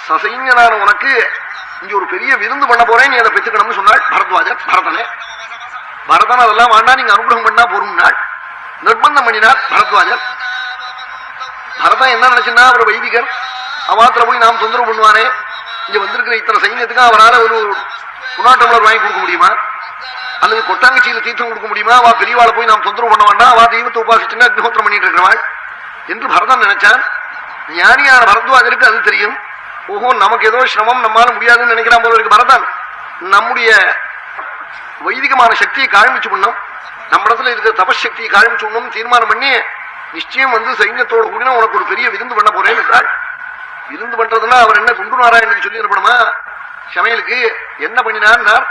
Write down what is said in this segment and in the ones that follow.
சசைஞனான உனக்கு இங்க ஒரு பெரிய விருந்து பண்ண போறேன், நீ அதை பெற்றுக்கணும்னு சொன்னாள் பரத்வாஜர் பரதனே. பரதன் அதெல்லாம் வேண்டா, நீங்க அனுகிரகம் பண்ணா போரும்னாள், நிர்பந்தம் பண்ணினார் பரத்வாஜர். பரதன் என்ன நினைச்சுன்னா, அவர் வைதிகர், அவாத்துல போய் நாம் தொந்தரவு பண்ணுவானே, இங்க வந்திருக்கிற இத்தனை சைன்யத்துக்கு அவரால் ஒரு புனாட்டம்ளர் வாங்கி கொடுக்க முடியுமா, அல்லது கொட்டாங்கச்சியில தீர்த்தம் கொடுக்க முடியுமா, அவ பெரியவாளை போய் நாம் தொந்தரவு பண்ண வேண்டாம், அவ தெய்வத்தை உபாசிச்சுன்னா அக்னிஹோத்திரம் பண்ணிட்டு இருக்கிறவாள் என்று பரதன் நினைச்சான். ஞானியான பரத்வாஜருக்கு அது தெரியும். ஓஹோ, நமக்கு ஏதோ சிரமம், நம்மால முடியாதுன்னு நினைக்கிறான் போல இருக்கு பரதன். நம்முடைய வைதிகமான சக்தியை காழ்மிச்சு பண்ணோம், நம்ம இடத்துல இருக்கிற தபசக்தியை காழ்மிச்சு பண்ணோம் தீர்மானம் பண்ணி, நிச்சயம் வந்து சைன்யத்தோட கூடினா உனக்கு ஒரு பெரிய விருந்து பண்ண போறேன் என்றாள். விருந்து பண்றதுன்னா அவர் என்ன குண்டு நாராயணன் சொல்லி என்னப்படுமா, சமையலுக்கு என்ன பண்ணினார்,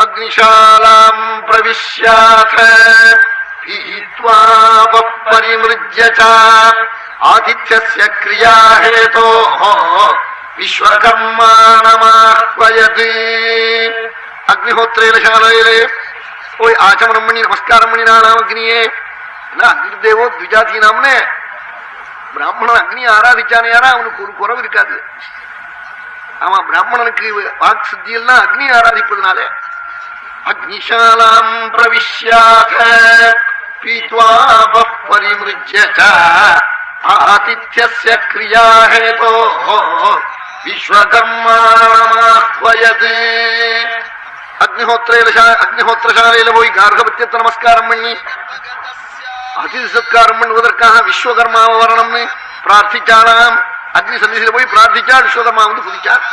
அக்னிஷாலாம் பிரவிஷ்யாத ஆதித்யஸ்ய கிரியாஹேதோ விஸ்வகர்மானமாஹ்வயத். அக்னிஹோத்திரேல சாலையிலே போய் ஆச்சமனம் பண்ணி நமஸ்காரம் பண்ணினானாம் அக்னியே. அக்னி தேவோ த்விஜாதீனாம்னு பிராமணன் அக்னியை ஆராதிச்சானேயாரா அவனுக்கு ஒரு குறவு இருக்காது. ஆமா, பிராமணனுக்கு வாக் சித்தி எல்லாம் அக்னி ஆராதிப்பதுனாலே. அக்னிஷாலாம் பிரவிஷ்யாத பீத்வா பரிமிருஜ்யத ஆதித்யஸ்ய கிரியாஹேதோ விஸ்வகர்மாணமாஹ்வயத். அக்னிஹோத்திரசாலையில போய் கார்கபத்தியத்தை நமஸ்காரம் பண்ணி அதிதி சத்காரம் பண்ணுவதற்காக விஸ்வகர்மாவை வரணும்னு பிரார்த்திச்சாலாம். அக்னி சந்திசில போய் பிரார்த்திச்சா விஸ்வகர்மா வந்து புதிச்சார்.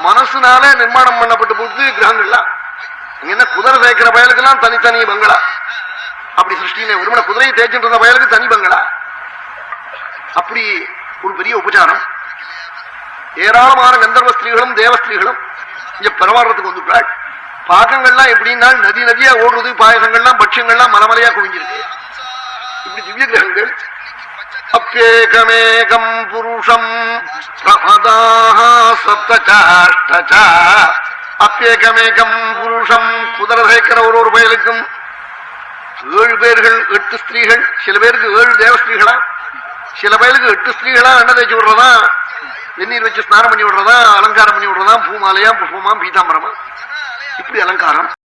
மனசுனாலே நிர்மாணம் பண்ணப்பட்டு போட்டு கிரகங்கள்லாம். என்ன குதிரை தேய்க்கிற பயலுக்கெல்லாம் தனித்தனி பங்களா, அப்படி சிருஷ்டினே ஒருமனை குதிரையை தேய்ச்சிட்டு இருந்த பயலுக்கு தனி பங்களா, அப்படி ஒரு பெரிய உபச்சாரம். ஏராளமான கந்தர்வ ஸ்திரீகளும் தேவ ஸ்திரீகளும் இங்க பரவாடுறதுக்கு வந்துட்டாள். பாகங்கள்லாம் எப்படின்னா நதி நதியா ஓடுறது, பாயசங்கள்லாம் பட்சங்கள்லாம் மலமலையா குவிஞ்சிருக்கு. இப்படி திவ்ய கிரகங்கள். அப்யேகமேகம் புருஷம் அப்யேகமேகம் புருஷம். குதிரை சேர்க்கிற ஒரு பயலுக்கும் 7 பேர்கள் 8 ஸ்திரீகள், சில பேருக்கு 7 தேவ ஸ்திரீகளா, சில பயலுக்கு 8 ஸ்திரீகளா எண்ணெய் தேய்ச்சி விடுறதா, வெந்நீர் வச்சு ஸ்நானம் பண்ணி விடுறதா, அலங்காரம் பண்ணி விடுறதா, பூமாலையா புஷ்பமா பீதாம்பரமா, இப்படி அலங்காரம்.